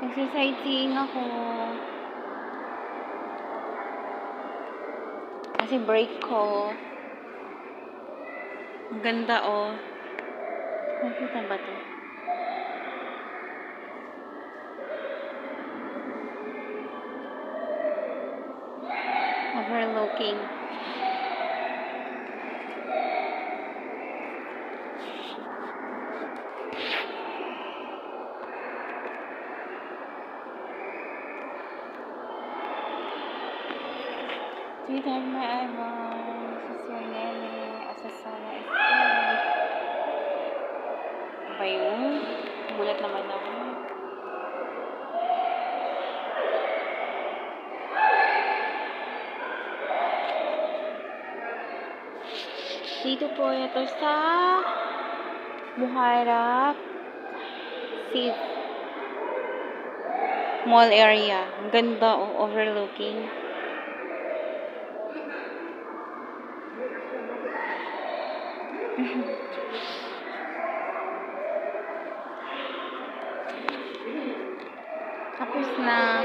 Nagsa-sightseeing ako. Kasi break ko. Ang ganda, oh. Nakita ba to? Overlooking. Sweet of my eyeballs, this is your name, asasana is good. Ba yun? Gulat naman ako. Dito po ito sa Muharraq Seed Mall area. Ang ganda, oh, overlooking. Tapos na.